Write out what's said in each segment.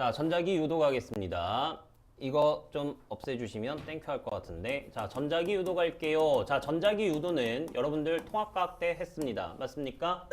자, 전자기 유도 가겠습니다. 이거 좀 없애주시면 땡큐 할 것 같은데. 자, 전자기 유도 갈게요. 자, 전자기 유도는 여러분들 통합과학 때 했습니다. 맞습니까?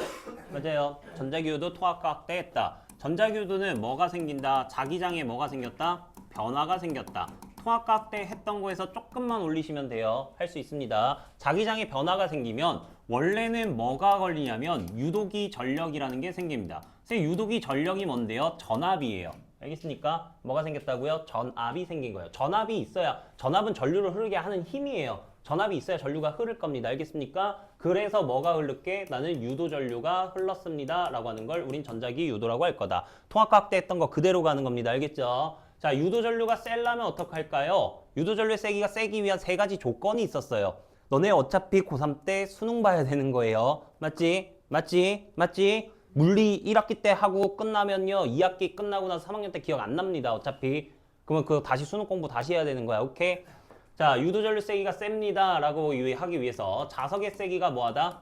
맞아요. 전자기 유도 통합과학 때 했다. 전자기 유도는 뭐가 생긴다? 자기장에 뭐가 생겼다? 변화가 생겼다. 통합과학 때 했던 거에서 조금만 올리시면 돼요. 할 수 있습니다. 자기장에 변화가 생기면 원래는 뭐가 걸리냐면 유도기 전력이라는 게 생깁니다. 선생님, 유도기 전력이 뭔데요? 전압이에요. 알겠습니까? 뭐가 생겼다고요? 전압이 생긴 거예요. 전압이 있어야, 전압은 전류를 흐르게 하는 힘이에요. 전압이 있어야 전류가 흐를 겁니다. 알겠습니까? 그래서 뭐가 흐르게? 나는 유도 전류가 흘렀습니다. 라고 하는 걸 우린 전자기 유도라고 할 거다. 통합과학 때 했던 거 그대로 가는 겁니다. 알겠죠? 자, 유도 전류가 세려면 어떡할까요? 유도 전류의 세기가 세기 위한 세 가지 조건이 있었어요. 너네 어차피 고3 때 수능 봐야 되는 거예요. 맞지? 맞지? 맞지? 물리 1학기 때 하고 끝나면요 2학기 끝나고 나서 3학년 때 기억 안 납니다. 어차피 그러면 그거 다시 수능 공부 다시 해야 되는 거야. 오케이? 자, 유도전류 세기가 셉니다 라고 하기 위해서 자석의 세기가 뭐하다?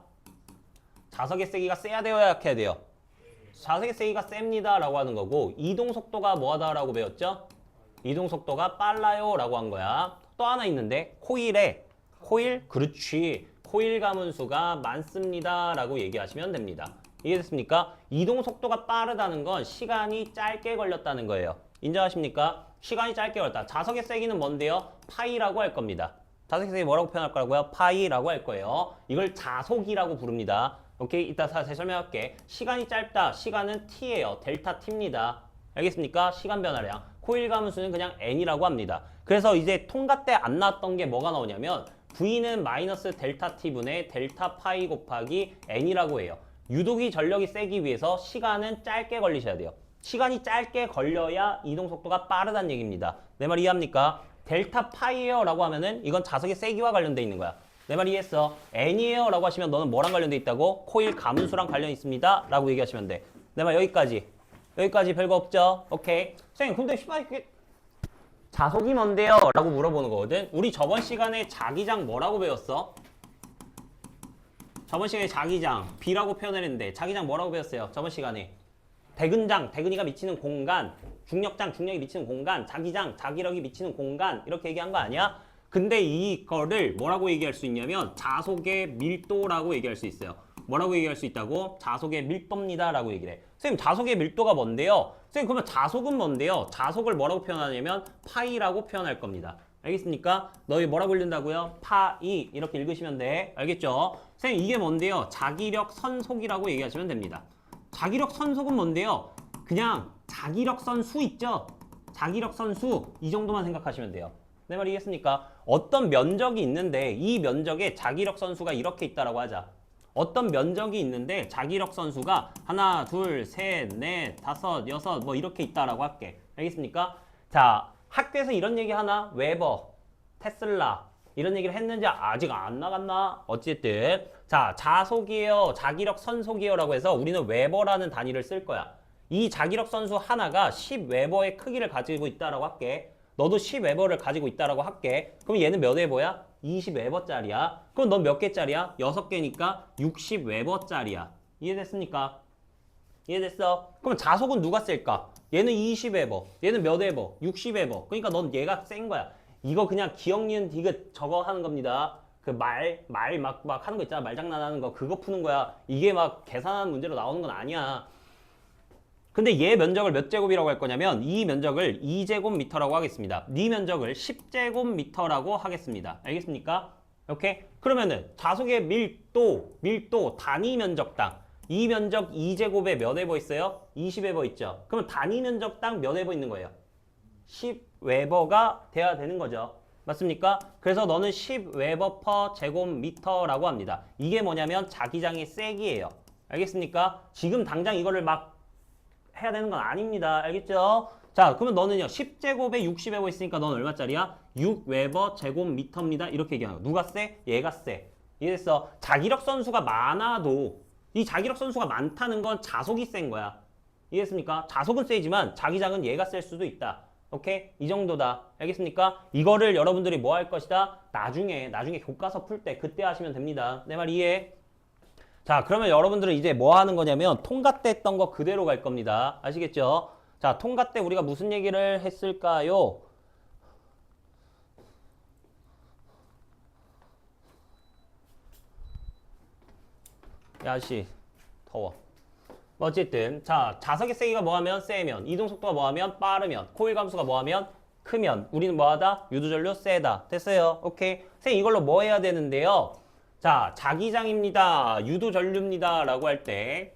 자석의 세기가 세야 돼요, 약해야 돼요? 자석의 세기가 셉니다 라고 하는 거고, 이동속도가 뭐하다 라고 배웠죠? 이동속도가 빨라요 라고 한 거야. 또 하나 있는데 코일? 그렇지. 코일 가문수가 많습니다 라고 얘기하시면 됩니다. 이해됐습니까? 이동 속도가 빠르다는 건 시간이 짧게 걸렸다는 거예요. 인정하십니까? 시간이 짧게 걸렸다. 자석의 세기는 뭔데요? 파이라고 할 겁니다. 자석의 세기 뭐라고 표현할 거라고요? 파이라고 할 거예요. 이걸 자속이라고 부릅니다. 오케이? 이따 다시 설명할게. 시간이 짧다. 시간은 t예요. 델타 t입니다. 알겠습니까? 시간 변화량. 코일 가문수는 그냥 n이라고 합니다. 그래서 이제 통과 때 안 나왔던 게 뭐가 나오냐면 v는 마이너스 델타 t분의 델타 파이 곱하기 n이라고 해요. 유도기 전력이 세기 위해서 시간은 짧게 걸리셔야 돼요. 시간이 짧게 걸려야 이동 속도가 빠르다는 얘기입니다. 내 말 이해합니까? 델타 파이에요 라고 하면은 이건 자석의 세기와 관련돼 있는 거야. 내 말 이해했어? n이에요 라고 하시면 너는 뭐랑 관련돼 있다고? 코일 가문수랑 관련 있습니다 라고 얘기하시면 돼. 내 말 여기까지 별거 없죠? 오케이. 선생님 근데 이게 자속이 뭔데요? 라고 물어보는 거거든. 우리 저번 시간에 자기장 뭐라고 배웠어? 저번 시간에 자기장 B라고 표현을 했는데 자기장 뭐라고 배웠어요? 저번 시간에 대근장, 대근이가 미치는 공간, 중력장, 중력이 미치는 공간, 자기장, 자기력이 미치는 공간 이렇게 얘기한 거 아니야? 근데 이거를 뭐라고 얘기할 수 있냐면 자속의 밀도라고 얘기할 수 있어요. 뭐라고 얘기할 수 있다고? 자속의 밀도입니다 라고 얘기를 해. 선생님 자속의 밀도가 뭔데요? 선생님 그러면 자속은 뭔데요? 자속을 뭐라고 표현하냐면 파이라고 표현할 겁니다. 알겠습니까? 너희 뭐라고 읽는다고요? 파이 이렇게 읽으시면 돼. 알겠죠? 선생님 이게 뭔데요? 자기력 선속이라고 얘기하시면 됩니다. 자기력 선속은 뭔데요? 그냥 자기력 선수 있죠? 자기력 선수 이 정도만 생각하시면 돼요. 내 말 이해했습니까? 어떤 면적이 있는데 이 면적에 자기력 선수가 이렇게 있다라고 하자. 어떤 면적이 있는데 자기력 선수가 하나, 둘, 셋, 넷, 다섯, 여섯 뭐 이렇게 있다라고 할게. 알겠습니까? 자, 학교에서 이런 얘기 하나? 웨버, 테슬라 이런 얘기를 했는지 아직 안 나갔나? 어쨌든 자, 자속이에요. 자기력 선속이에요 라고 해서 우리는 웨버라는 단위를 쓸 거야. 이 자기력 선수 하나가 10웨버의 크기를 가지고 있다라고 할게. 너도 10웨버를 가지고 있다라고 할게. 그럼 얘는 몇 웨버야? 20웨버짜리야. 그럼 넌 몇 개짜리야? 6개니까 60웨버짜리야. 이해됐습니까? 이해됐어? 그럼 자속은 누가 셀까? 얘는 20웨버, 얘는 몇 웨버? 60웨버. 그러니까 넌 얘가 센 거야. 이거 그냥 기억, 니은, 디귿 저거 하는 겁니다. 그 말 막 하는 거 있잖아. 말장난하는 거. 그거 푸는 거야. 이게 막 계산하는 문제로 나오는 건 아니야. 근데 얘 면적을 몇 제곱이라고 할 거냐면 이 면적을 2제곱미터라고 하겠습니다. 네 면적을 10제곱미터라고 하겠습니다. 알겠습니까? 오케이? 그러면은 자속의 밀도 단위 면적당 이 면적 2제곱에 몇 웨버 있어요? 20웨버 있죠. 그러면 단위 면적당 몇 웨버 있는 거예요? 10웨버가 돼야 되는 거죠. 맞습니까? 그래서 너는 10웨버 퍼 제곱미터라고 합니다. 이게 뭐냐면 자기장의 세기예요. 알겠습니까? 지금 당장 이거를 막 해야 되는 건 아닙니다. 알겠죠? 자, 그러면 너는요. 10제곱에 60웨버 있으니까 넌 얼마짜리야? 6웨버 제곱미터입니다. 이렇게 얘기하는 거. 누가 세? 얘가 세. 이해됐어? 자기력 선수가 많아도 이 자기력 선수가 많다는 건 자속이 센 거야. 이해했습니까? 자속은 세지만 자기장은 얘가 셀 수도 있다. 오케이? 이 정도다. 알겠습니까? 이거를 여러분들이 뭐 할 것이다? 나중에 교과서 풀 때 그때 하시면 됩니다. 내 말 이해해? 자, 그러면 여러분들은 이제 뭐 하는 거냐면 통과 때 했던 거 그대로 갈 겁니다. 아시겠죠? 자, 통과 때 우리가 무슨 얘기를 했을까요? 야씨 더워. 어쨌든 자, 자석의 세기가 뭐하면 세면, 이동속도가 뭐하면 빠르면, 코일 감수가 뭐하면 크면 우리는 뭐하다? 유도전류 세다. 됐어요? 오케이. 선생님 이걸로 뭐 해야 되는데요? 자, 자기장입니다. 유도전류입니다 라고 할 때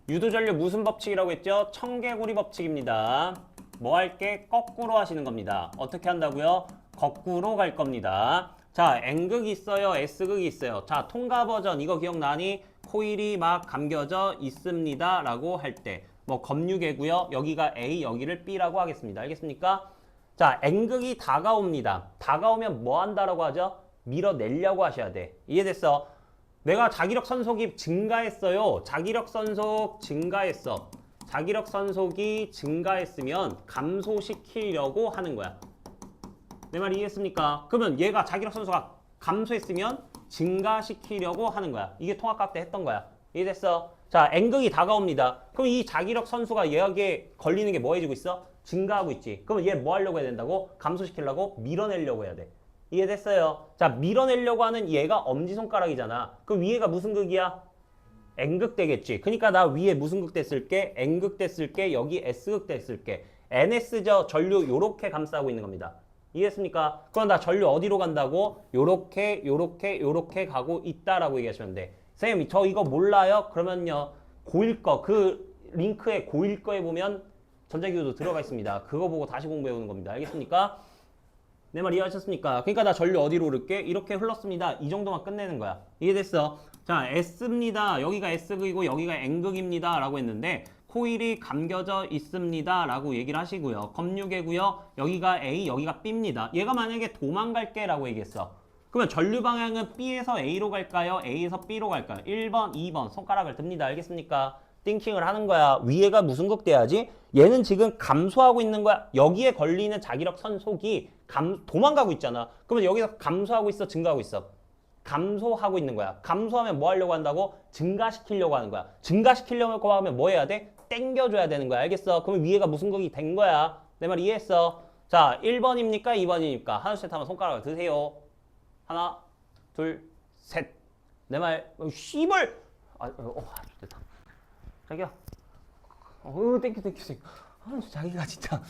유도전류 무슨 법칙이라고 했죠? 청개구리 법칙입니다. 뭐 할게? 거꾸로 하시는 겁니다. 어떻게 한다고요? 거꾸로 갈 겁니다. 자, N극이 있어요. S극이 있어요. 자, 통과 버전 이거 기억나니? 코일이 막 감겨져 있습니다 라고 할 때 뭐 검유계고요. 여기가 A, 여기를 B라고 하겠습니다. 알겠습니까? 자, N극이 다가옵니다. 다가오면 뭐 한다라고 하죠? 밀어내려고 하셔야 돼. 이해됐어? 내가 자기력 선속이 증가했어요. 자기력 선속 증가했어. 자기력 선속이 증가했으면 감소시키려고 하는 거야. 내 말 이해했습니까? 그러면 얘가 자기력 선소가 감소했으면 증가시키려고 하는 거야. 이게 통합각 때 했던 거야. 이해됐어? 자, N극이 다가옵니다. 그럼 이 자기력 선수가 얘에게 걸리는 게 뭐 해주고 있어? 증가하고 있지. 그러면 얘 뭐 하려고 해야 된다고? 감소시키려고 밀어내려고 해야 돼. 이해됐어요? 자, 밀어내려고 하는 얘가 엄지손가락이잖아. 그럼 위에가 무슨 극이야? N극 되겠지. 그러니까 나 위에 무슨 극 됐을게? N극 됐을게. 여기 S극 됐을게. NS저 전류 요렇게 감싸고 있는 겁니다. 이해했습니까? 그럼 나 전류 어디로 간다고? 요렇게 요렇게 가고 있다라고 얘기하시면 돼. 선생님 저 이거 몰라요? 그러면요 고1 거 그 링크에 고1 거에 보면 전자기호도 들어가 있습니다. 그거 보고 다시 공부해 오는 겁니다. 알겠습니까? 내 말 이해하셨습니까? 그러니까 나 전류 어디로 흐를게? 이렇게 흘렀습니다. 이 정도만 끝내는 거야. 이해됐어? 자, S입니다. 여기가 S극이고 여기가 N극입니다 라고 했는데 코일이 감겨져 있습니다 라고 얘기를 하시고요. 검유계고요. 여기가 A, 여기가 B입니다. 얘가 만약에 도망갈게 라고 얘기했어. 그러면 전류 방향은 B에서 A로 갈까요? A에서 B로 갈까요? 1번, 2번 손가락을 듭니다. 알겠습니까? 띵킹을 하는 거야. 위에가 무슨 극 돼야지? 얘는 지금 감소하고 있는 거야. 여기에 걸리는 자기력 선속이 도망가고 있잖아. 그러면 여기서 감소하고 있어? 증가하고 있어? 감소하고 있는 거야. 감소하면 뭐 하려고 한다고? 증가시키려고 하는 거야. 증가시키려고 하면 뭐 해야 돼? 땡겨줘야 되는 거야. 알겠어? 그러면 위에가 무슨 극이 된 거야. 내 말 이해했어? 자, 1번입니까? 2번입니까? 하나, 둘, 셋 하면 손가락을 드세요. 하나, 둘, 셋. 내 말, 씨발! 됐다. 자기야. 땡큐. 자기가 진짜,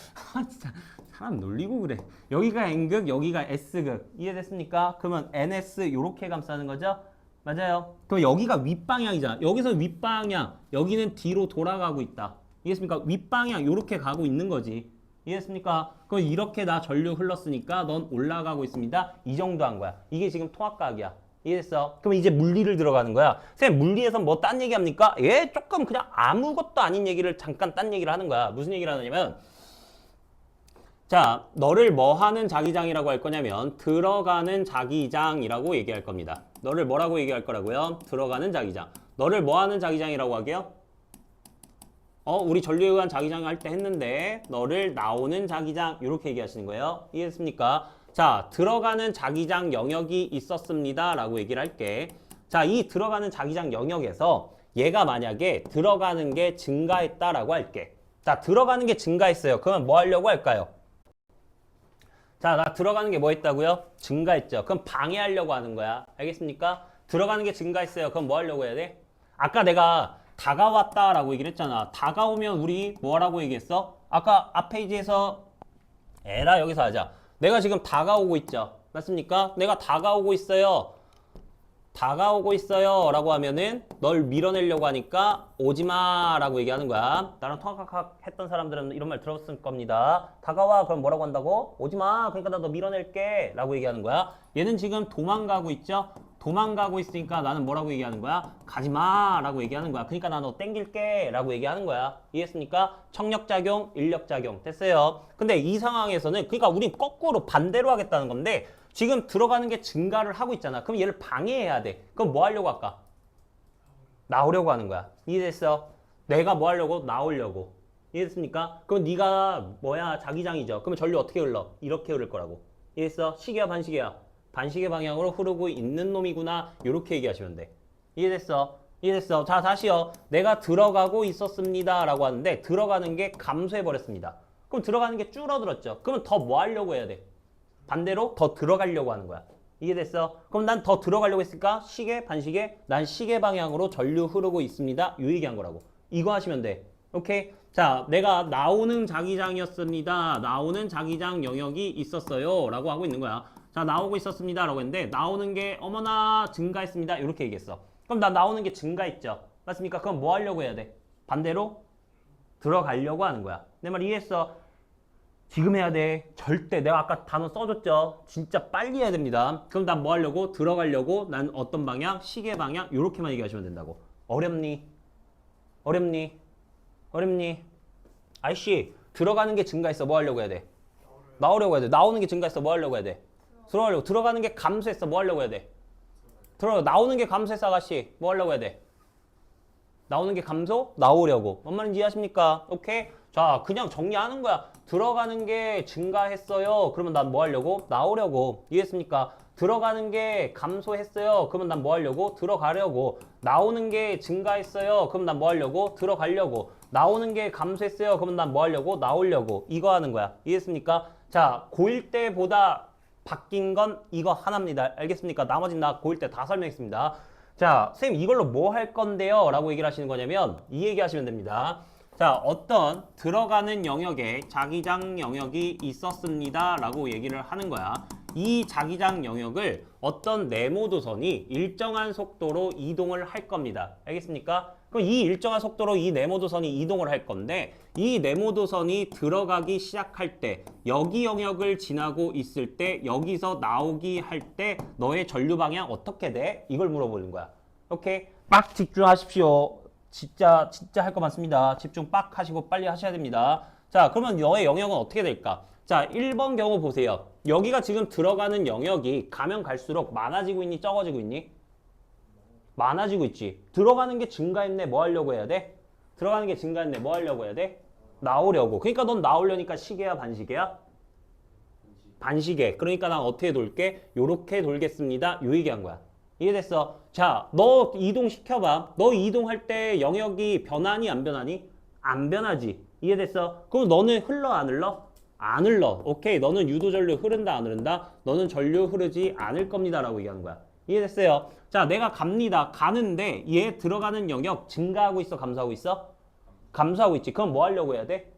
진짜, 사람 놀리고 그래. 여기가 N극, 여기가 S극. 이해됐습니까? 그러면 NS 요렇게 감싸는 거죠? 맞아요. 그럼 여기가 윗방향이잖아. 여기서 윗방향, 여기는 뒤로 돌아가고 있다. 이해했습니까? 윗방향 요렇게 가고 있는 거지. 이해했습니까? 그럼 이렇게 나 전류 흘렀으니까 넌 올라가고 있습니다. 이 정도 한 거야. 이게 지금 통합각이야. 이해했어? 그럼 이제 물리를 들어가는 거야. 선생님 물리에서 뭐 딴 얘기 합니까? 예, 조금 그냥 아무것도 아닌 얘기를 잠깐 딴 얘기를 하는 거야. 무슨 얘기를 하냐면 자, 너를 뭐 하는 자기장이라고 할 거냐면 들어가는 자기장이라고 얘기할 겁니다. 너를 뭐라고 얘기할 거라고요? 들어가는 자기장. 너를 뭐 하는 자기장이라고 하게요? 우리 전류에 의한 자기장 할 때 했는데 너를 나오는 자기장 이렇게 얘기하시는 거예요. 이해했습니까? 자, 들어가는 자기장 영역이 있었습니다 라고 얘기를 할게. 자, 이 들어가는 자기장 영역에서 얘가 만약에 들어가는 게 증가했다라고 할게. 자, 들어가는 게 증가했어요. 그러면 뭐 하려고 할까요? 자, 나 들어가는 게 뭐 했다고요? 증가했죠. 그럼 방해하려고 하는 거야. 알겠습니까? 들어가는 게 증가했어요. 그럼 뭐 하려고 해야 돼? 아까 내가 다가왔다라고 얘기를 했잖아. 다가오면 우리 뭐라고 얘기했어? 아까 앞 페이지에서 에라 여기서 하자. 내가 지금 다가오고 있죠. 맞습니까? 내가 다가오고 있어요. 다가오고 있어요 라고 하면은 널 밀어내려고 하니까 오지마 라고 얘기하는 거야. 나랑 통학학 했던 사람들은 이런 말 들었을 겁니다. 다가와 그럼 뭐라고 한다고? 오지마 그러니까 나 너 밀어낼게 라고 얘기하는 거야. 얘는 지금 도망가고 있죠. 도망가고 있으니까 나는 뭐라고 얘기하는 거야? 가지마 라고 얘기하는 거야. 그러니까 나 너 땡길게 라고 얘기하는 거야. 이해했습니까? 청력작용, 인력작용 됐어요. 근데 이 상황에서는 그러니까 우린 거꾸로 반대로 하겠다는 건데 지금 들어가는 게 증가를 하고 있잖아. 그럼 얘를 방해해야 돼. 그럼 뭐 하려고 할까? 나오려고 하는 거야. 이해됐어? 내가 뭐 하려고? 나오려고. 이해됐습니까? 그럼 네가 뭐야? 자기장이죠. 그러면 전류 어떻게 흘러? 이렇게 흐를 거라고. 이해됐어? 시계야 반시계야? 반시계 방향으로 흐르고 있는 놈이구나. 이렇게 얘기하시면 돼. 이해됐어? 이해됐어? 자, 다시요. 내가 들어가고 있었습니다. 라고 하는데 들어가는 게 감소해버렸습니다. 그럼 들어가는 게 줄어들었죠. 그러면 더 뭐 하려고 해야 돼? 반대로 더 들어가려고 하는 거야. 이해됐어? 그럼 난 더 들어가려고 했을까? 시계, 반시계? 난 시계 방향으로 전류 흐르고 있습니다. 요 얘기한 거라고. 이거 하시면 돼. 오케이? 자, 내가 나오는 자기장이었습니다. 나오는 자기장 영역이 있었어요. 라고 하고 있는 거야. 자, 나오고 있었습니다. 라고 했는데 나오는 게 어머나 증가했습니다. 이렇게 얘기했어. 그럼 나 나오는 게 증가했죠. 맞습니까? 그럼 뭐 하려고 해야 돼? 반대로 들어가려고 하는 거야. 내 말 이해했어? 지금 해야 돼. 절대 내가 아까 단어 써줬죠. 진짜 빨리 해야 됩니다. 그럼 난 뭐 하려고? 들어가려고. 난 어떤 방향? 시계 방향. 이렇게만 얘기하시면 된다고. 어렵니? 어렵니? 어렵니? 아이씨, 들어가는 게 증가했어. 뭐 하려고 해야 돼? 나오려고 해야 돼. 나오는 게 증가했어. 뭐 하려고 해야 돼? 들어가려고. 들어가는 게 감소했어. 뭐 하려고 해야 돼? 나오는 게 감소했어. 아가씨. 뭐 하려고 해야 돼? 나오는 게 감소? 나오려고. 뭔 말인지 이해하십니까? 오케이? 자, 그냥 정리하는 거야. 들어가는 게 증가했어요. 그러면 난 뭐 하려고? 나오려고. 이해했습니까? 들어가는 게 감소했어요. 그러면 난 뭐 하려고? 들어가려고. 나오는 게 증가했어요. 그럼 난 뭐 하려고? 들어가려고. 나오는 게 감소했어요. 그러면 난 뭐 하려고? 나오려고. 이거 하는 거야. 이해했습니까? 자, 고1 때보다 바뀐 건 이거 하나입니다. 알겠습니까? 나머지는 나 고1 때 다 설명했습니다. 자, 선생님 이걸로 뭐 할 건데요? 라고 얘기를 하시는 거냐면 이 얘기 하시면 됩니다. 자, 어떤 들어가는 영역에 자기장 영역이 있었습니다. 라고 얘기를 하는 거야. 이 자기장 영역을 어떤 네모도선이 일정한 속도로 이동을 할 겁니다. 알겠습니까? 그럼 이 일정한 속도로 이 네모도선이 이동을 할 건데 이 네모도선이 들어가기 시작할 때 여기 영역을 지나고 있을 때 여기서 나오기 할 때 너의 전류 방향 어떻게 돼? 이걸 물어보는 거야. 오케이? 빡 집중하십시오. 진짜 할 거 많습니다. 집중 빡 하시고 빨리 하셔야 됩니다. 자, 그러면 너의 영역은 어떻게 될까? 자, 1번 경우 보세요. 여기가 지금 들어가는 영역이 가면 갈수록 많아지고 있니? 적어지고 있니? 많아지고 있지. 들어가는 게 증가했네. 뭐 하려고 해야 돼? 들어가는 게 증가했네. 뭐 하려고 해야 돼? 나오려고. 그러니까 넌 나오려니까 시계야, 반시계야? 반시계. 그러니까 난 어떻게 돌게? 요렇게 돌겠습니다. 요 얘기한 거야. 이해됐어? 자, 너 이동시켜봐. 너 이동할 때 영역이 변하니 안 변하니? 안 변하지. 이해됐어? 그럼 너는 흘러 안 흘러? 안 흘러. 오케이. 너는 유도전류 흐른다 안 흐른다? 너는 전류 흐르지 않을 겁니다. 라고 얘기하는 거야. 이해됐어요? 자, 내가 갑니다. 가는데 얘 들어가는 영역 증가하고 있어? 감소하고 있어? 감소하고 있지. 그럼 뭐 하려고 해야 돼?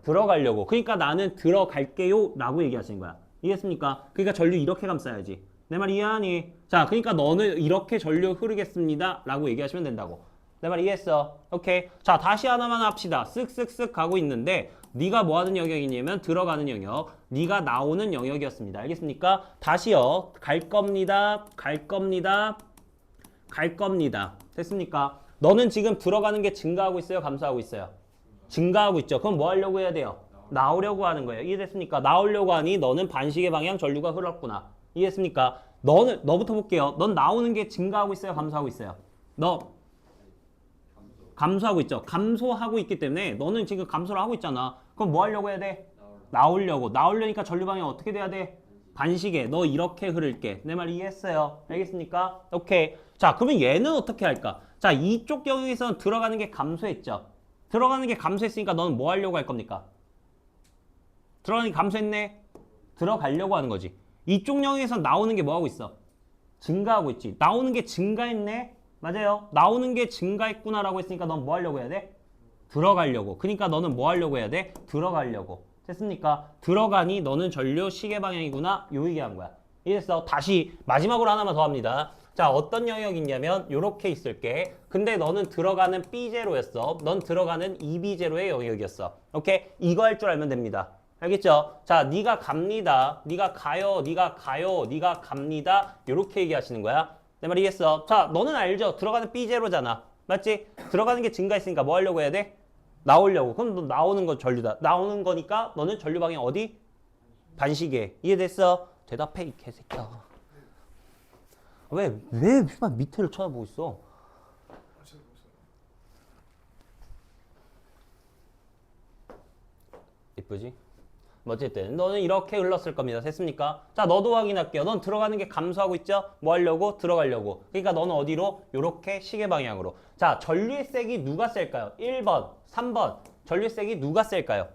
들어가려고. 그러니까 나는 들어갈게요. 라고 얘기하시는 거야. 이해했습니까? 그러니까 전류 이렇게 감싸야지. 내 말 이해하니? 자, 그러니까 너는 이렇게 전류 흐르겠습니다. 라고 얘기하시면 된다고. 내 말 이해했어? 오케이. 자, 다시 하나만 합시다. 쓱쓱쓱 가고 있는데 네가 뭐 하는 영역이냐면 들어가는 영역, 네가 나오는 영역이었습니다. 알겠습니까? 다시요. 갈 겁니다. 갈 겁니다. 갈 겁니다. 됐습니까? 너는 지금 들어가는 게 증가하고 있어요? 감소하고 있어요? 증가하고 있죠. 그럼 뭐 하려고 해야 돼요? 나오려고 하는 거예요. 이해됐습니까? 나오려고 하니 너는 반시계 방향 전류가 흘렀구나. 이해했습니까? 너부터 볼게요. 넌 나오는 게 증가하고 있어요? 감소하고 있어요? 너 감소하고 있죠. 감소하고 있기 때문에 너는 지금 감소를 하고 있잖아. 그럼 뭐 하려고 해야 돼? 나오려고. 나오려니까 전류 방향 어떻게 돼야 돼? 반시계. 너 이렇게 흐를게. 내 말 이해했어요? 알겠습니까? 오케이. 자, 그러면 얘는 어떻게 할까? 자, 이쪽 영역에서는 들어가는 게 감소했죠. 들어가는 게 감소했으니까 너는 뭐 하려고 할 겁니까? 들어가는 게 감소했네? 들어가려고 하는 거지. 이쪽 영역에서 나오는 게 뭐 하고 있어? 증가하고 있지. 나오는 게 증가했네? 맞아요. 나오는 게 증가했구나라고 했으니까 넌 뭐 하려고 해야 돼? 들어가려고. 그러니까 너는 뭐 하려고 해야 돼? 들어가려고. 됐습니까? 들어가니 너는 전류 시계 방향이구나. 요 얘기한 거야. 이랬어. 다시 마지막으로 하나만 더 합니다. 자, 어떤 영역이 있냐면 요렇게 있을게. 근데 너는 들어가는 B제로였어. 넌 들어가는 2B제로의 영역이었어. 오케이? 이거 할 줄 알면 됩니다. 알겠죠? 자, 네가 갑니다. 네가 가요. 네가 가요. 네가 갑니다. 요렇게 얘기하시는 거야. 내 말 이해했어? 자, 너는 알죠? 들어가는 B제로잖아. 맞지? 들어가는 게 증가했으니까 뭐 하려고 해야 돼? 나오려고. 그럼 너 나오는 건 전류다. 나오는 거니까 너는 전류 방향 어디? 반시계. 이해됐어? 대답해, 이 개새끼야. 왜 밑에를 쳐다보고 있어? 이쁘지? 어쨌든 너는 이렇게 흘렀을 겁니다. 됐습니까? 자, 너도 확인할게요. 넌 들어가는 게 감소하고 있죠? 뭐 하려고? 들어가려고. 그러니까 너는 어디로? 요렇게 시계 방향으로. 자, 전류의 색이 누가 셀까요? 1번, 3번. 전류의 색이 누가 셀까요?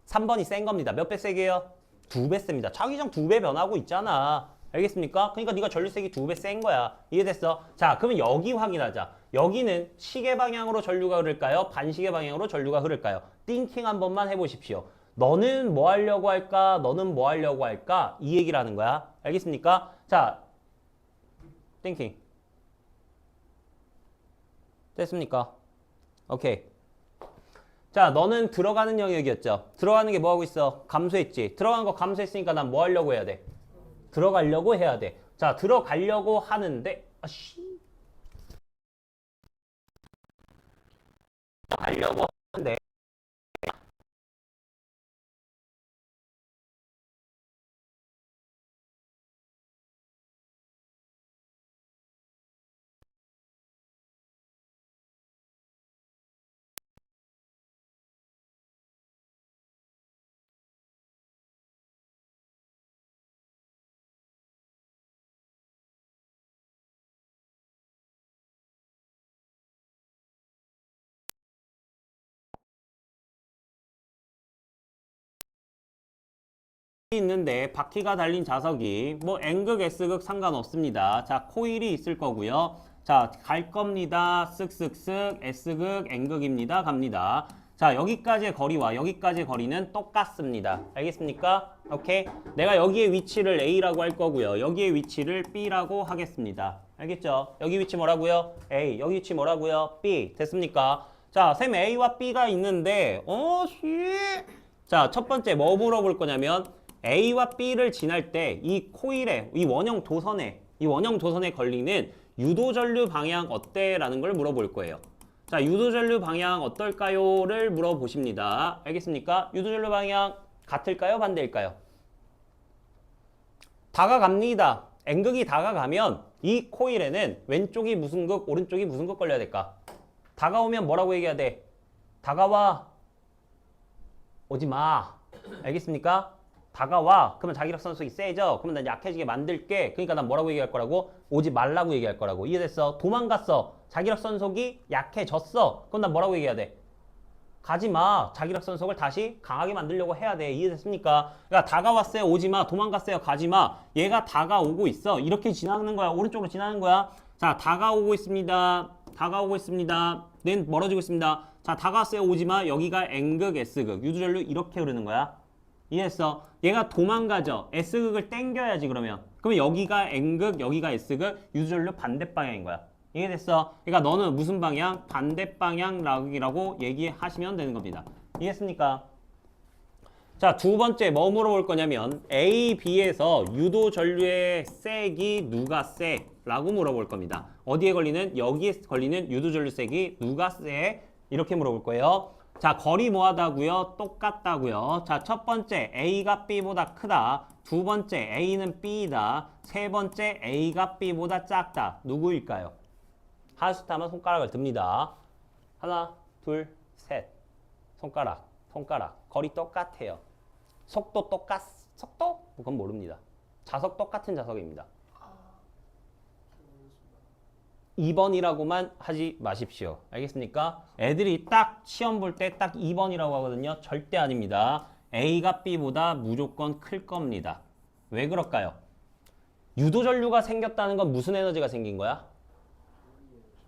3번이 센 겁니다. 몇 배 세게요? 2배 셉니다. 자기장 2배 변하고 있잖아. 알겠습니까? 그러니까 네가 전류색이 2배 센 거야. 이해됐어? 자, 그러면 여기 확인하자. 여기는 시계 방향으로 전류가 흐를까요? 반시계 방향으로 전류가 흐를까요? 띵킹 한 번만 해보십시오. 너는 뭐 하려고 할까? 너는 뭐 하려고 할까? 이 얘기를 하는 거야. 알겠습니까? 자, 띵킹. 됐습니까? 오케이. 자, 너는 들어가는 영역이었죠. 들어가는 게 뭐 하고 있어? 감소했지. 들어간 거 감소했으니까 난 뭐 하려고 해야 돼? 들어가려고 해야 돼. 자, 들어가려고 하는데, 가려고 하는데, 있는데 바퀴가 달린 자석이 뭐 N극, S극 상관없습니다. 자, 코일이 있을 거고요. 자, 갈 겁니다. 쓱쓱쓱 S극, N극입니다. 갑니다. 자, 여기까지의 거리와 여기까지의 거리는 똑같습니다. 알겠습니까? 오케이. 내가 여기에 위치를 A라고 할 거고요. 여기에 위치를 B라고 하겠습니다. 알겠죠? 여기 위치 뭐라고요? A. 여기 위치 뭐라고요? B. 됐습니까? 자, 셈 A와 B가 있는데 자, 첫 번째 뭐 물어볼 거냐면 A와 B를 지날 때 이 코일에 이 원형 도선에 걸리는 유도전류 방향 어때? 라는 걸 물어볼 거예요. 자, 유도전류 방향 어떨까요?를 물어보십니다. 알겠습니까? 유도전류 방향 같을까요? 반대일까요? 다가갑니다. N극이 다가가면 이 코일에는 왼쪽이 무슨 극, 오른쪽이 무슨 극 걸려야 될까? 다가오면 뭐라고 얘기해야 돼? 다가와. 오지 마. 알겠습니까? 다가와. 그러면 자기력선속이 세죠? 그러면 난 약해지게 만들게. 그러니까 난 뭐라고 얘기할 거라고? 오지 말라고 얘기할 거라고. 이해됐어? 도망갔어. 자기력선속이 약해졌어. 그럼 난 뭐라고 얘기해야 돼? 가지 마. 자기력선속을 다시 강하게 만들려고 해야 돼. 이해됐습니까? 그러니까 다가왔어요. 오지 마. 도망갔어요. 가지 마. 얘가 다가오고 있어. 이렇게 지나가는 거야. 오른쪽으로 지나는 거야. 자, 다가오고 있습니다. 다가오고 있습니다. 는 멀어지고 있습니다. 자, 다가왔어요. 오지 마. 여기가 N극, S극. 유도전류 이렇게 흐르는 거야. 이해했어? 얘가 도망가죠. S극을 땡겨야지 그러면. 그러면 여기가 N극, 여기가 S극, 유도전류 반대 방향인 거야. 이해됐어? 그러니까 너는 무슨 방향? 반대 방향이라고 얘기하시면 되는 겁니다. 이해했습니까? 자, 두 번째 뭐 물어볼 거냐면 A, B에서 유도전류의 색이 누가 세? 라고 물어볼 겁니다. 어디에 걸리는? 여기에 걸리는 유도전류 색이 누가 세? 이렇게 물어볼 거예요. 자, 거리 뭐하다고요? 똑같다고요. 자, 첫 번째 A가 B보다 크다. 두 번째 A는 B이다. 세 번째 A가 B보다 작다. 누구일까요? 하수타면 손가락을 듭니다. 하나, 둘, 셋. 손가락. 거리 똑같아요. 속도 속도? 그건 모릅니다. 자석 똑같은 자석입니다. 2번이라고만 하지 마십시오. 알겠습니까? 애들이 딱 시험 볼 때 딱 2번이라고 하거든요. 절대 아닙니다. A가 B보다 무조건 클 겁니다. 왜 그럴까요? 유도전류가 생겼다는 건 무슨 에너지가 생긴 거야?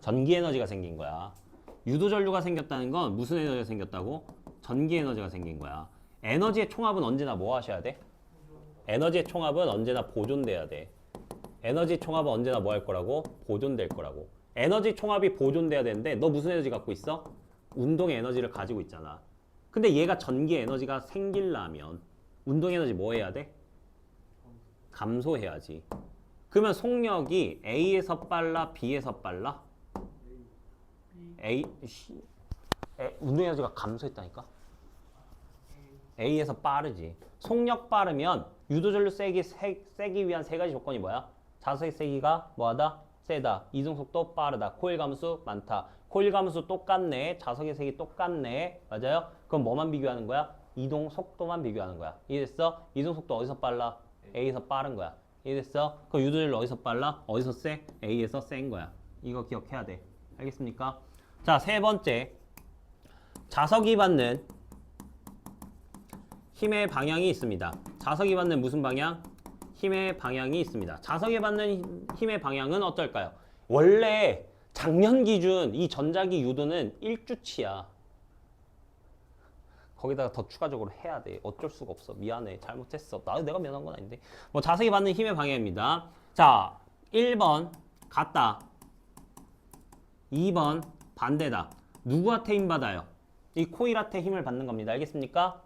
전기 에너지가 생긴 거야. 유도전류가 생겼다는 건 무슨 에너지가 생겼다고? 전기 에너지가 생긴 거야. 에너지의 총합은 언제나 뭐 하셔야 돼? 에너지의 총합은 언제나 보존돼야 돼. 에너지 총합은 언제나 뭐 할 거라고? 보존될 거라고. 에너지 총합이 보존돼야 되는데 너 무슨 에너지 갖고 있어? 운동의 에너지를 가지고 있잖아. 근데 얘가 전기 에너지가 생기려면 운동 에너지 뭐 해야 돼? 감소해야지. 그러면 속력이 A에서 빨라? B에서 빨라? 운동 에너지가 감소했다니까? A에서 빠르지. 속력 빠르면 유도전류 세기 위한 세 가지 조건이 뭐야? 자석의 세기가 뭐하다? 세다. 이동속도 빠르다. 코일 감수 많다. 코일 감수 똑같네. 자석의 세기 똑같네. 맞아요? 그럼 뭐만 비교하는 거야? 이동 속도만 비교하는 거야. 이해됐어? 이동 속도 어디서 빨라? A에서 빠른 거야. 이해됐어? 그 유도절로 어디서 빨라? 어디서 세? A에서 센 거야. 이거 기억해야 돼. 알겠습니까? 자, 세 번째. 자석이 받는 힘의 방향이 있습니다. 자석이 받는 무슨 방향? 힘의 방향이 있습니다. 자석이 받는 힘의 방향은 어떨까요? 원래 작년 기준 이 전자기 유도는 1주치야. 거기다가 더 추가적으로 해야 돼. 어쩔 수가 없어. 미안해. 잘못했어. 내가 미안한 건 아닌데. 뭐 자석이 받는 힘의 방향입니다. 자, 1번 같다. 2번 반대다. 누구한테 힘 받아요? 이 코일한테 힘을 받는 겁니다. 알겠습니까?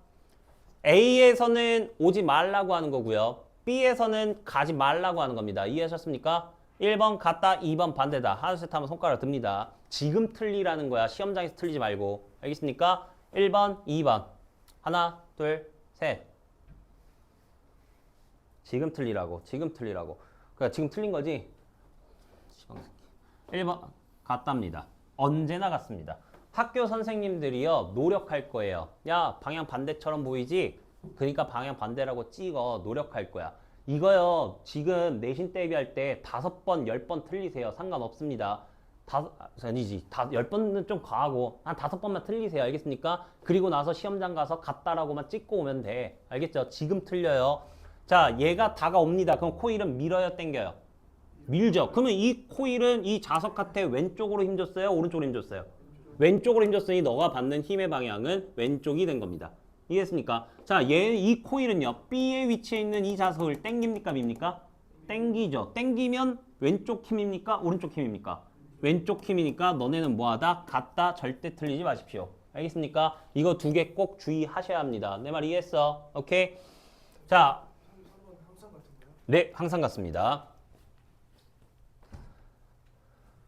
A에서는 오지 말라고 하는 거고요. B에서는 가지 말라고 하는 겁니다. 이해하셨습니까? 1번 같다, 2번 반대다. 하나, 둘, 셋 하면 손가락 듭니다. 지금 틀리라는 거야. 시험장에서 틀리지 말고. 알겠습니까? 1번, 2번. 하나, 둘, 셋. 지금 틀리라고. 지금 틀리라고. 그러니까 지금 틀린 거지? 1번 같답니다. 언제나 같습니다. 학교 선생님들이요 노력할 거예요. 야 방향 반대처럼 보이지? 그러니까 방향 반대라고 찍어. 노력할 거야. 이거요 지금 내신 대비할 때 5번 10번 틀리세요. 상관없습니다. 아니지 10번은 좀 과하고 한 5번만 틀리세요. 알겠습니까? 그리고 나서 시험장 가서 같다라고만 찍고 오면 돼. 알겠죠? 지금 틀려요. 자 얘가 다가옵니다. 그럼 코일은 밀어요 당겨요? 밀죠. 그러면 이 코일은 이 자석한테 왼쪽으로 힘줬어요? 오른쪽으로 힘줬어요? 왼쪽으로 힘줬으니 너가 받는 힘의 방향은 왼쪽이 된 겁니다. 이해했습니까? 자, 이 코일은요. B에 위치해 있는 이 자석을 땡깁니까? 밉니까? 땡기죠. 땡기면 왼쪽 힘입니까? 오른쪽 힘입니까? 왼쪽 힘이니까 너네는 뭐하다? 같다. 절대 틀리지 마십시오. 알겠습니까? 이거 2개 꼭 주의하셔야 합니다. 내 말 이해했어? 오케이? 자, 네, 항상 같습니다.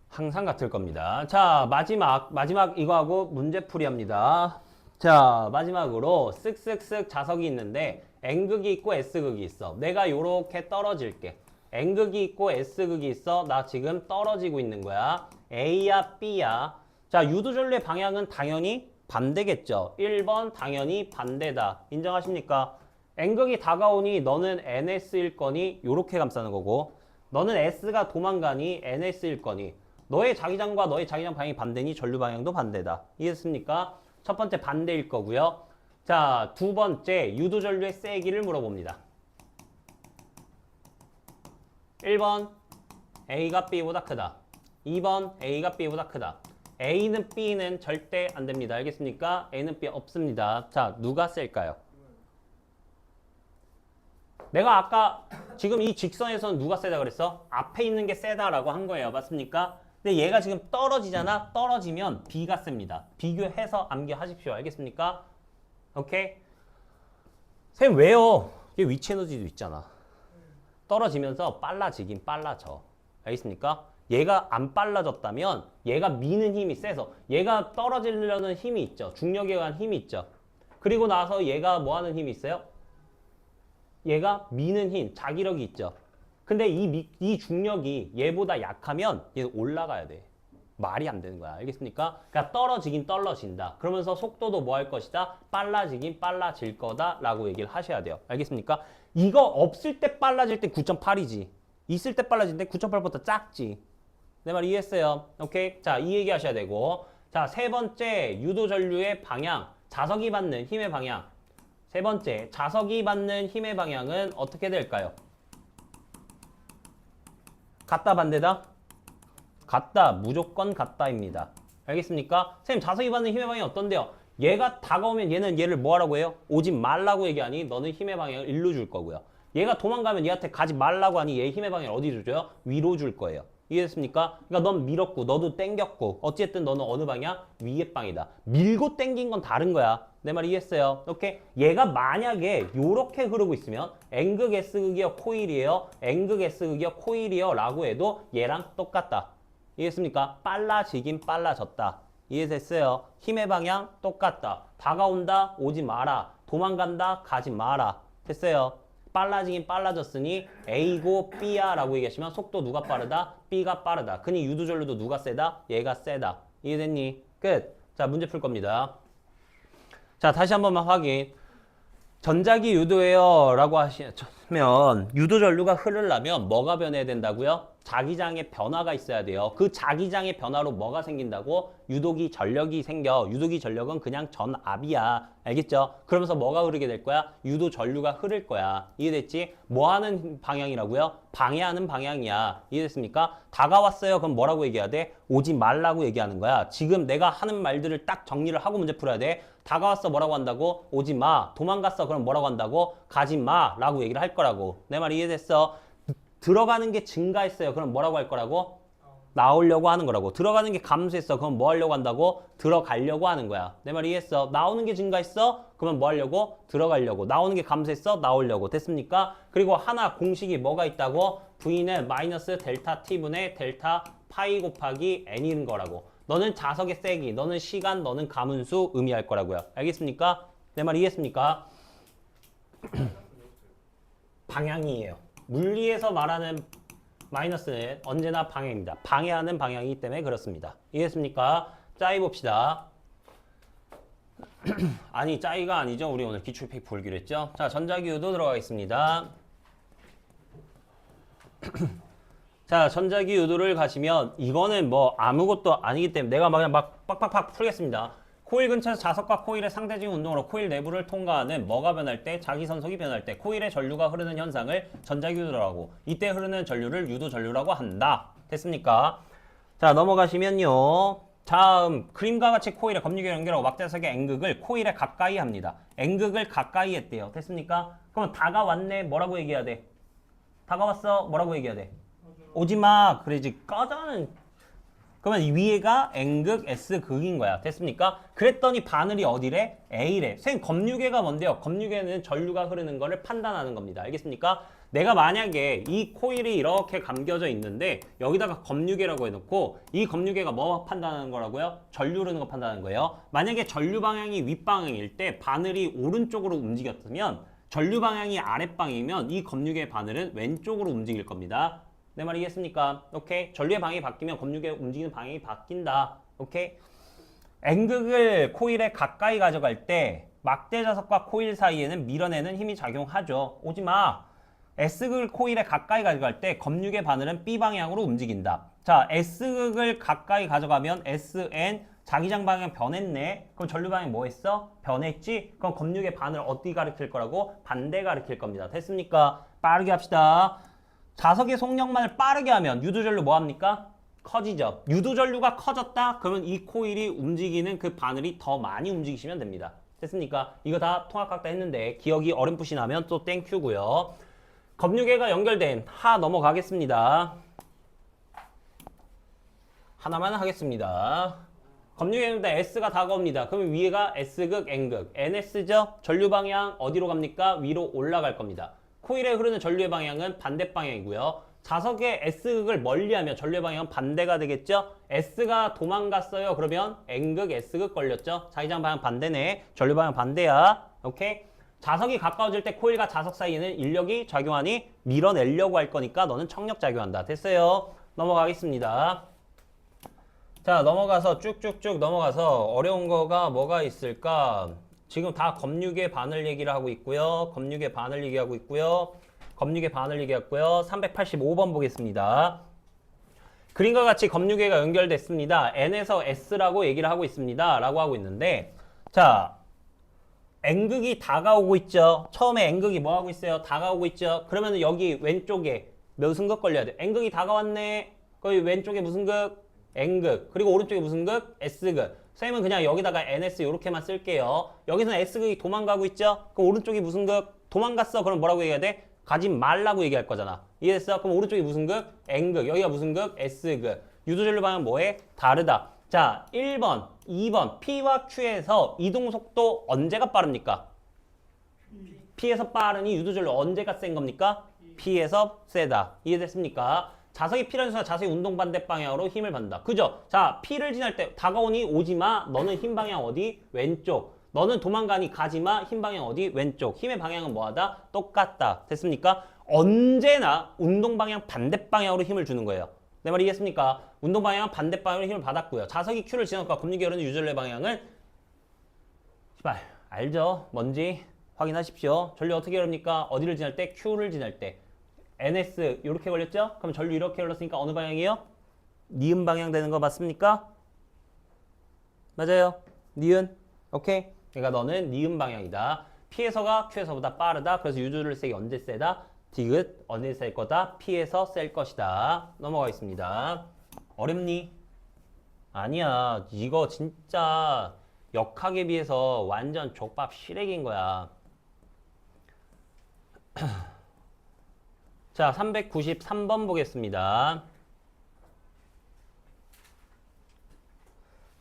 항상 같을 겁니다. 자, 마지막 이거하고 문제풀이 합니다. 자, 마지막으로 쓱쓱쓱 자석이 있는데 N극이 있고 S극이 있어. 내가 요렇게 떨어질게. N극이 있고 S극이 있어. 나 지금 떨어지고 있는 거야. A야, B야. 자, 유도전류의 방향은 당연히 반대겠죠. 1번 당연히 반대다. 인정하십니까? N극이 다가오니 너는 NS일 거니 요렇게 감싸는 거고 너는 S가 도망가니 NS일 거니 너의 자기장과 너의 자기장 방향이 반대니 전류 방향도 반대다. 이해했습니까? 첫 번째 반대일 거고요. 자, 두 번째 유도 전류의 세기를 물어봅니다. 1번 A가 B보다 크다. 2번 A가 B보다 크다. A는 B는 절대 안 됩니다. 알겠습니까? A는 B 없습니다. 자, 누가 셀까요? 내가 아까 지금 이 직선에서는 누가 세다 그랬어? 앞에 있는 게 세다라고 한 거예요. 맞습니까? 근데 얘가 지금 떨어지잖아. 떨어지면 B가 셉니다. 비교해서 암기하십시오. 알겠습니까? 오케이? 쌤 왜요? 이게 위치 에너지도 있잖아. 떨어지면서 빨라지긴 빨라져. 알겠습니까? 얘가 안 빨라졌다면 얘가 미는 힘이 세서 얘가 떨어지려는 힘이 있죠. 중력에 의한 힘이 있죠. 그리고 나서 얘가 뭐 하는 힘이 있어요? 얘가 미는 힘, 자기력이 있죠. 근데 이 중력이 얘보다 약하면 얘는 올라가야 돼. 말이 안 되는 거야. 알겠습니까? 그러니까 떨어지긴 떨어진다. 그러면서 속도도 뭐 할 것이다? 빨라지긴 빨라질 거다 라고 얘기를 하셔야 돼요. 알겠습니까? 이거 없을 때 빨라질 때 9.8이지. 있을 때 빨라질 때 9.8보다 작지. 내 말 이해했어요? 오케이? 자, 이 얘기 하셔야 되고. 자, 세 번째 유도전류의 방향. 자석이 받는 힘의 방향. 세 번째, 자석이 받는 힘의 방향은 어떻게 될까요? 같다, 반대다? 같다, 무조건 같다입니다. 알겠습니까? 선생님, 자석이 받는 힘의 방향이 어떤데요? 얘가 다가오면 얘는 얘를 뭐 하라고 해요? 오지 말라고 얘기하니 너는 힘의 방향을 일로 줄 거고요. 얘가 도망가면 얘한테 가지 말라고 하니 얘의 힘의 방향을 어디로 줘요? 위로 줄 거예요. 이해됐습니까? 그러니까 넌 밀었고 너도 땡겼고 어쨌든 너는 어느 방향? 위의 방이다. 밀고 땡긴 건 다른 거야. 내 말 이해했어요? 오케이? 얘가 만약에 요렇게 흐르고 있으면 N극 S극이요 코일이에요. N극 S극이요 코일이요 라고 해도 얘랑 똑같다. 이해했습니까? 빨라지긴 빨라졌다. 이해됐어요? 힘의 방향 똑같다. 다가온다 오지 마라. 도망간다 가지 마라. 됐어요? 빨라지긴 빨라졌으니 A고 B야 라고 얘기하시면 속도 누가 빠르다? B가 빠르다. 그니 유도전류도 누가 세다? 얘가 세다. 이해됐니? 끝. 자, 문제 풀 겁니다. 자, 다시 한 번만 확인. 전자기 유도예요 라고 하시면 유도 전류가 흐르려면 뭐가 변해야 된다고요? 자기장의 변화가 있어야 돼요. 그 자기장의 변화로 뭐가 생긴다고? 유도기 전력이 생겨. 유도기 전력은 그냥 전압이야. 알겠죠? 그러면서 뭐가 흐르게 될 거야? 유도 전류가 흐를 거야. 이해됐지? 뭐 하는 방향이라고요? 방해하는 방향이야. 이해됐습니까? 다가왔어요. 그럼 뭐라고 얘기해야 돼? 오지 말라고 얘기하는 거야. 지금 내가 하는 말들을 딱 정리를 하고 문제 풀어야 돼. 다가왔어 뭐라고 한다고? 오지 마. 도망갔어 그럼 뭐라고 한다고? 가지 마 라고 얘기를 할 거라고. 내 말 이해됐어? 들어가는 게 증가했어요. 그럼 뭐라고 할 거라고? 나오려고 하는 거라고. 들어가는 게 감소했어. 그럼 뭐 하려고 한다고? 들어가려고 하는 거야. 내 말 이해했어? 나오는 게 증가했어? 그러면 뭐 하려고? 들어가려고. 나오는 게 감소했어? 나오려고. 됐습니까? 그리고 하나 공식이 뭐가 있다고? V는 마이너스 델타 T분의 델타 파이 곱하기 N인 거라고. 너는 자석의 세기, 너는 시간, 너는 가문수 의미할 거라고요. 알겠습니까? 내 말 이해했습니까? 방향이에요. 물리에서 말하는 마이너스는 언제나 방해입니다. 방해하는 방향이기 때문에 그렇습니다. 이해했습니까? 짜이 봅시다. 아니 짜이가 아니죠. 우리 오늘 기출팩 보기로 했죠. 자, 전자기유도 들어가겠습니다. 자, 전자기유도를 가시면 이거는 뭐 아무것도 아니기 때문에 내가 그냥 막 빡빡빡 풀겠습니다. 코일 근처에서 자석과 코일의 상대적인 운동으로 코일 내부를 통과하는 뭐가 변할 때? 자기선속이 변할 때 코일의 전류가 흐르는 현상을 전자기유도라고, 이때 흐르는 전류를 유도전류라고 한다. 됐습니까? 자, 넘어가시면요. 다음 그림과 같이 코일에 검유기를 연결하고 막대석의 N극을 코일에 가까이 합니다. N극을 가까이 했대요. 됐습니까? 그러면 다가왔네 뭐라고 얘기해야 돼? 다가왔어 뭐라고 얘기해야 돼? 오지마 그래지 꺼져는. 그러면 이 위에가 N극 S극인 거야. 됐습니까? 그랬더니 바늘이 어디래? A래. 선생님 검유계가 뭔데요? 검유계는 전류가 흐르는 거를 판단하는 겁니다. 알겠습니까? 내가 만약에 이 코일이 이렇게 감겨져 있는데 여기다가 검유계라고 해놓고 이 검유계가 뭐 판단하는 거라고요? 전류 흐르는 거 판단하는 거예요. 만약에 전류 방향이 윗방향일 때 바늘이 오른쪽으로 움직였으면 전류 방향이 아랫방향이면 이 검유계의 바늘은 왼쪽으로 움직일 겁니다. 내 말 이해했습니까? 오케이. 전류의 방향이 바뀌면 검유계 움직이는 방향이 바뀐다. 오케이. N극을 코일에 가까이 가져갈 때 막대 자석과 코일 사이에는 밀어내는 힘이 작용하죠. 오지마. S극을 코일에 가까이 가져갈 때 검유계 바늘은 B 방향으로 움직인다. 자, S극을 가까이 가져가면 SN 자기장 방향 변했네. 그럼 전류 방향 뭐 했어? 변했지? 그럼 검유계 바늘 어디 가리킬 거라고? 반대 가리킬 겁니다. 됐습니까? 빠르게 합시다. 자석의 속력만을 빠르게 하면 유도전류 뭐합니까? 커지죠. 유도전류가 커졌다? 그러면 이 코일이 움직이는 그 바늘이 더 많이 움직이시면 됩니다. 됐습니까? 이거 다 통합각다 했는데 기억이 어렴풋이 나면 또 땡큐고요. 검유계가 연결된 하 넘어가겠습니다. 하나만 하겠습니다. 검유계는 S가 다가옵니다. 그러면 위에가 S극, N극. NS죠? 전류 방향 어디로 갑니까? 위로 올라갈 겁니다. 코일에 흐르는 전류의 방향은 반대 방향이고요. 자석의 S극을 멀리하면 전류의 방향은 반대가 되겠죠? S가 도망갔어요. 그러면 N극, S극 걸렸죠? 자기장 방향 반대네. 전류 방향 반대야. 오케이? 자석이 가까워질 때 코일과 자석 사이에는 인력이 작용하니 밀어내려고 할 거니까 너는 청력 작용한다. 됐어요? 넘어가겠습니다. 자, 넘어가서 쭉쭉쭉 넘어가서 어려운 거가 뭐가 있을까? 지금 다 검유계 바늘 얘기를 하고 있고요. 검유계 바늘 얘기하고 있고요. 검유계 바늘 얘기했고요. 385번 보겠습니다. 그림과 같이 검유계가 연결됐습니다. N에서 S라고 얘기를 하고 있습니다. 라고 하고 있는데, 자, N극이 다가오고 있죠. 처음에 N극이 뭐 하고 있어요? 다가오고 있죠. 그러면 여기 왼쪽에 무슨 극 걸려야 돼? N극이 다가왔네. 거기 왼쪽에 무슨 극? N극. 그리고 오른쪽에 무슨 극? S극. 선생님은 그냥 여기다가 NS 이렇게만 쓸게요. 여기서는 S극이 도망가고 있죠? 그럼 오른쪽이 무슨 극? 도망갔어. 그럼 뭐라고 얘기해야 돼? 가지 말라고 얘기할 거잖아. 이해됐어? 그럼 오른쪽이 무슨 극? N극. 여기가 무슨 극? S극. 유도전류 방향 뭐해? 다르다. 자, 1번, 2번. P와 Q에서 이동속도 언제가 빠릅니까? P에서 빠르니 유도전류 언제가 센 겁니까? P에서 세다. 이해됐습니까? 자석이 P라는 순간 자석이 운동 반대 방향으로 힘을 받는다. 그죠? 자, P를 지날 때 다가오니 오지마. 너는 힘 방향 어디? 왼쪽. 너는 도망가니 가지마. 힘 방향 어디? 왼쪽. 힘의 방향은 뭐하다? 똑같다. 됐습니까? 언제나 운동 방향 반대 방향으로 힘을 주는 거예요. 내 말 이해했습니까? 운동 방향은 반대 방향으로 힘을 받았고요. 자석이 Q를 지나가 검유계 흐르는 유전류의 방향을 알죠? 뭔지? 확인하십시오. 전류 어떻게 흐릅니까? 어디를 지날 때? Q를 지날 때. NS 이렇게 걸렸죠? 그럼 전류 이렇게 흘렀으니까 어느 방향이에요? 니은 방향 되는 거 맞습니까? 맞아요. 니은. 오케이. 그러니까 너는 니은 방향이다. P에서가 Q에서보다 빠르다. 그래서 유도전류색이 언제 세다? 디귿 언제 셀 거다? P에서 셀 것이다. 넘어가겠습니다. 어렵니? 아니야. 이거 진짜 역학에 비해서 완전 족밥 시래기인 거야. 자, 393번 보겠습니다.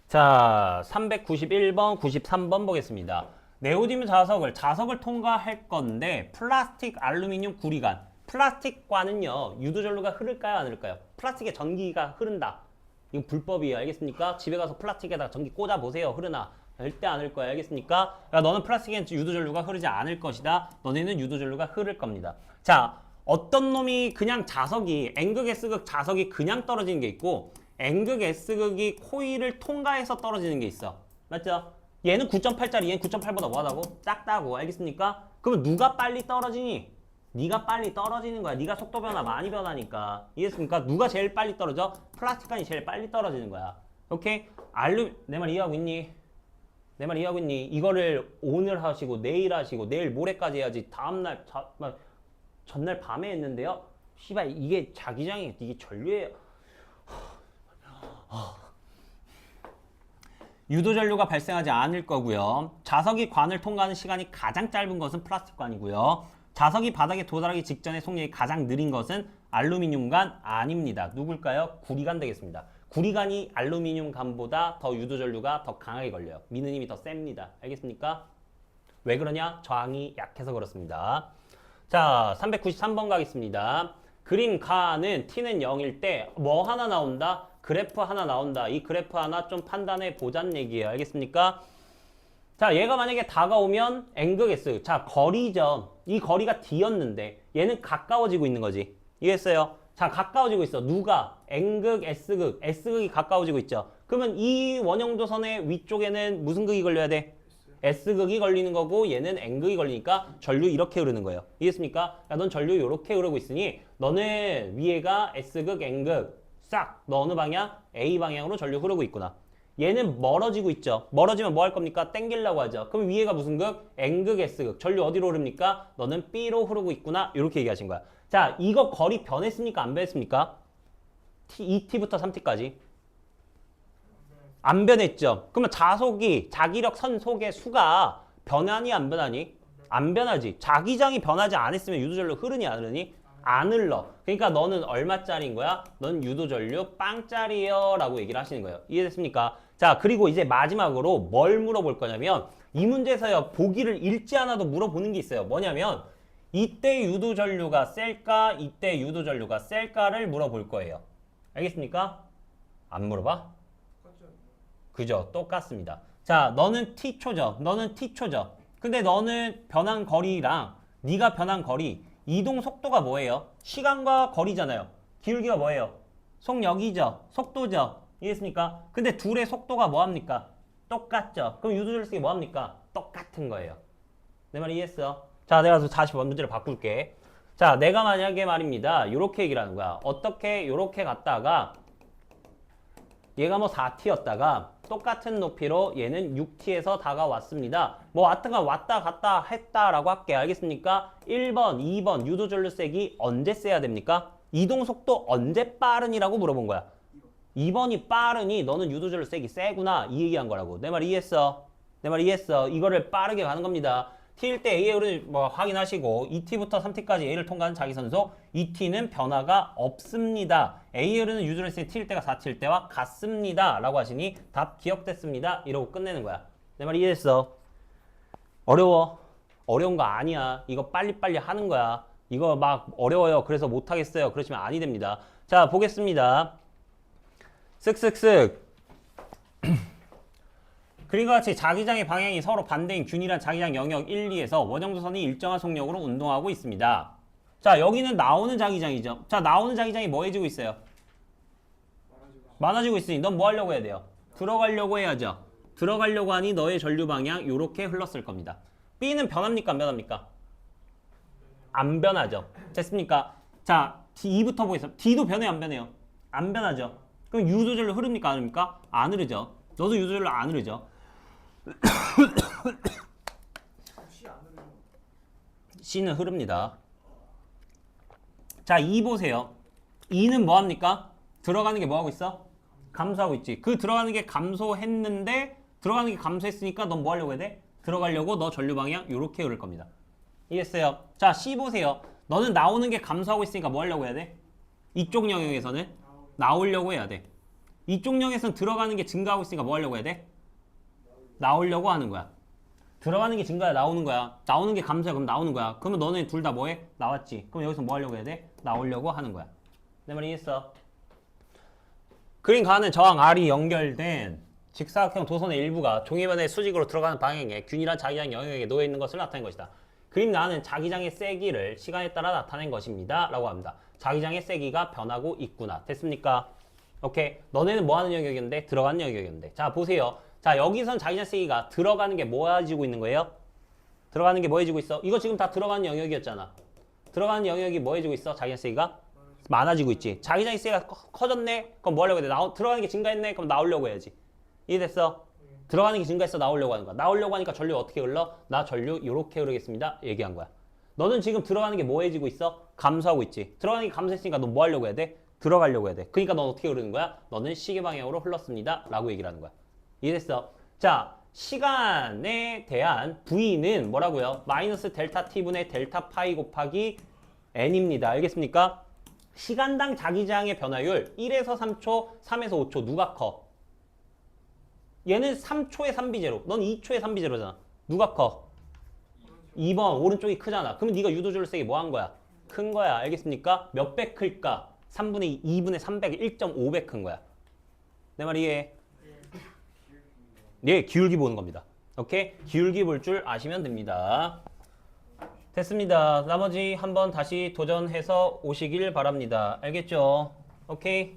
자, 391번, 93번 보겠습니다. 네오디뮴 자석을 통과할 건데 플라스틱, 알루미늄, 구리관. 플라스틱과는요, 유도전류가 흐를까요, 안 흐를까요? 플라스틱에 전기가 흐른다. 이거 불법이에요. 알겠습니까? 집에 가서 플라스틱에다가 전기 꽂아보세요. 흐르나? 절대 안 흐를 거야. 알겠습니까? 야, 너는 플라스틱엔 유도전류가 흐르지 않을 것이다. 너네는 유도전류가 흐를 겁니다. 자, 어떤 놈이 그냥 자석이, N극, S극 자석이 그냥 떨어지는 게 있고 N극, S극이 코일을 통과해서 떨어지는 게 있어. 맞죠? 얘는 9.8짜리, 얘는 9.8보다 뭐하다고? 작다고. 알겠습니까? 그러면 누가 빨리 떨어지니? 네가 빨리 떨어지는 거야. 네가 속도 변화 많이 변하니까. 이해했습니까? 누가 제일 빨리 떨어져? 플라스틱관이 제일 빨리 떨어지는 거야. 오케이? 내 말 이해하고 있니? 내 말 이해하고 있니? 이거를 오늘 하시고 내일 하시고 내일 모레까지 해야지. 다음날 전날 밤에 했는데요. 씨발 이게 자기장이 이게 전류예요. 유도전류가 발생하지 않을 거고요. 자석이 관을 통과하는 시간이 가장 짧은 것은 플라스틱관이고요. 자석이 바닥에 도달하기 직전에 속력이 가장 느린 것은 알루미늄관 아닙니다. 누굴까요? 구리관 되겠습니다. 구리관이 알루미늄관보다 더 유도전류가 더 강하게 걸려요. 미는 힘이 더 셉니다. 알겠습니까? 왜 그러냐? 저항이 약해서 그렇습니다. 자, 393번 가겠습니다. 그림 가는 t는 0일 때 뭐 하나 나온다? 그래프 하나 나온다. 이 그래프 하나 좀 판단해 보자는 얘기예요. 알겠습니까? 자, 얘가 만약에 다가오면 N극 S. 자, 거리죠. 이 거리가 D였는데 얘는 가까워지고 있는 거지. 이해했어요? 자, 가까워지고 있어. 누가? N극, S극. S극이 가까워지고 있죠. 그러면 이 원형도선의 위쪽에는 무슨 극이 걸려야 돼? S극이 걸리는 거고 얘는 N극이 걸리니까 전류 이렇게 흐르는 거예요. 이해했습니까? 야, 넌 전류 이렇게 흐르고 있으니 너는 위에가 S극, N극 싹 너 어느 방향? A 방향으로 전류 흐르고 있구나. 얘는 멀어지고 있죠. 멀어지면 뭐 할 겁니까? 땡기려고 하죠. 그럼 위에가 무슨 극? N극, S극. 전류 어디로 흐릅니까? 너는 B로 흐르고 있구나. 이렇게 얘기하신 거야. 자, 이거 거리 변했습니까? 안 변했습니까? 2T부터 3T까지. 안 변했죠. 그러면 자속이, 자기력 선 속의 수가 변하니 안 변하니? 안 변하지. 자기장이 변하지 않았으면 유도전류 흐르니 안 흐르니? 안 흘러. 그러니까 너는 얼마짜리인 거야? 넌 유도전류 빵짜리요 라고 얘기를 하시는 거예요. 이해됐습니까? 자, 그리고 이제 마지막으로 뭘 물어볼 거냐면 이 문제에서요, 보기를 읽지 않아도 물어보는 게 있어요. 뭐냐면 이때 유도전류가 셀까? 이때 유도전류가 셀까를 물어볼 거예요. 알겠습니까? 안 물어봐? 그죠? 똑같습니다. 자, 너는 T초죠. 너는 T초죠. 근데 너는 변한 거리랑 네가 변한 거리, 이동 속도가 뭐예요? 시간과 거리잖아요. 기울기가 뭐예요? 속력이죠. 속도죠. 이해했습니까? 근데 둘의 속도가 뭐합니까? 똑같죠. 그럼 유도전류색이 뭐합니까? 똑같은 거예요. 내 말 이해했어? 자, 내가 다시 문제를 바꿀게. 자, 내가 만약에 말입니다. 요렇게 얘기를 하는 거야. 어떻게 요렇게 갔다가 얘가 뭐 4T였다가 똑같은 높이로 얘는 6T에서 다가왔습니다. 뭐 하여튼간 왔다 갔다 했다라고 할게. 알겠습니까? 1번, 2번 유도전류색이 언제 세야 됩니까? 이동속도 언제 빠르니라고 물어본 거야. 2번이 빠르니 너는 유도전류색이 세구나 이 얘기한 거라고. 내 말 이해했어? 내 말 이해했어? 이거를 빠르게 가는 겁니다. T일 때 A의 흐름을 뭐 확인하시고 2T부터 3T까지 A를 통과하는 자기선소 2T는 변화가 없습니다. A의 흐르는 유도전류색이 T일 때가 4T일 때와 같습니다. 라고 하시니 답 기억됐습니다. 이러고 끝내는 거야. 내 말 이해했어? 어려워? 어려운 거 아니야. 이거 빨리빨리 하는 거야. 이거 막 어려워요. 그래서 못하겠어요. 그러시면 아니 됩니다. 자, 보겠습니다. 쓱쓱쓱. 그림과 같이 자기장의 방향이 서로 반대인 균일한 자기장 영역 1, 2에서 원형도선이 일정한 속력으로 운동하고 있습니다. 자, 여기는 나오는 자기장이죠. 자, 나오는 자기장이 뭐 해지고 있어요? 많아지고 있으니 넌 뭐 하려고 해야 돼요? 들어가려고 해야죠. 들어가려고 하니 너의 전류 방향 요렇게 흘렀을 겁니다. B는 변합니까? 안 변합니까? 안 변하죠. 됐습니까? 자, D부터 보겠습니다. D도 변해요? 안 변해요? 안 변하죠. 그럼 U 조절로 흐릅니까? 안 흐릅니까? 안 흐르죠. 너도 U 조절로 안 흐르죠. C는 흐릅니다. 자, 2 보세요. 2는 뭐합니까? 들어가는 게 뭐하고 있어? 감소하고 있지. 그 들어가는 게 감소했는데 들어가는 게 감소했으니까 넌 뭐 하려고 해야 돼? 들어가려고 너 전류 방향 요렇게 흐를 겁니다. 이해했어요? 자, C 보세요. 너는 나오는 게 감소하고 있으니까 뭐 하려고 해야 돼? 이쪽 영역에서는 나오려고 해야 돼. 이쪽 영역에서는 들어가는 게 증가하고 있으니까 뭐 하려고 해야 돼? 나오려고 하는 거야. 들어가는 게 증가야, 나오는 거야. 나오는 게 감소야, 그럼 나오는 거야. 그러면 너네 둘 다 뭐해? 나왔지. 그럼 여기서 뭐 하려고 해야 돼? 나오려고 하는 거야. 내 말 이해했어? 그림 가는 저항 R이 연결된 직사각형 도선의 일부가 종이면의 수직으로 들어가는 방향에 균일한 자기장 영역에 놓여 있는 것을 나타낸 것이다. 그림 나는 자기장의 세기를 시간에 따라 나타낸 것입니다. 라고 합니다. 자기장의 세기가 변하고 있구나. 됐습니까? 오케이. 너네는 뭐 하는 영역이었는데? 들어가는 영역이었는데. 자, 보세요. 자, 여기선 자기장 세기가 들어가는 게 뭐해지고 있는 거예요? 들어가는 게 뭐해지고 있어? 이거 지금 다 들어가는 영역이었잖아. 들어가는 영역이 뭐해지고 있어? 자기장 세기가 많아지고 있지. 자기장의 세기가 커졌네? 그럼 뭐 하려고 해? 들어가는 게 증가했네? 그럼 나오려고 해야지. 이해됐어? 들어가는 게 증가했어? 나오려고 하는 거야. 나오려고 하니까 전류 어떻게 흘러? 나 전류 요렇게 흐르겠습니다. 얘기한 거야. 너는 지금 들어가는 게 뭐해지고 있어? 감소하고 있지. 들어가는 게 감소했으니까 너 뭐 하려고 해야 돼? 들어가려고 해야 돼. 그러니까 넌 어떻게 흐르는 거야? 너는 시계 방향으로 흘렀습니다. 라고 얘기를 하는 거야. 이해됐어? 자, 시간에 대한 V는 뭐라고요? 마이너스 델타 T분의 델타 파이 곱하기 N입니다. 알겠습니까? 시간당 자기장의 변화율 1에서 3초, 3에서 5초 누가 커? 얘는 3초에 3비제로, 넌 2초에 3비제로잖아. 누가 커? 2번 오른쪽이 크잖아. 그럼 네가 유도줄을 세게 뭐 한 거야? 큰 거야. 알겠습니까? 몇 배 클까? 3분의 2, 2분의 300, 1.5배 큰 거야. 내 말 이해해? 예, 기울기 보는 겁니다. 오케이? 기울기 볼 줄 아시면 됩니다. 됐습니다. 나머지 한번 다시 도전해서 오시길 바랍니다. 알겠죠? 오케이?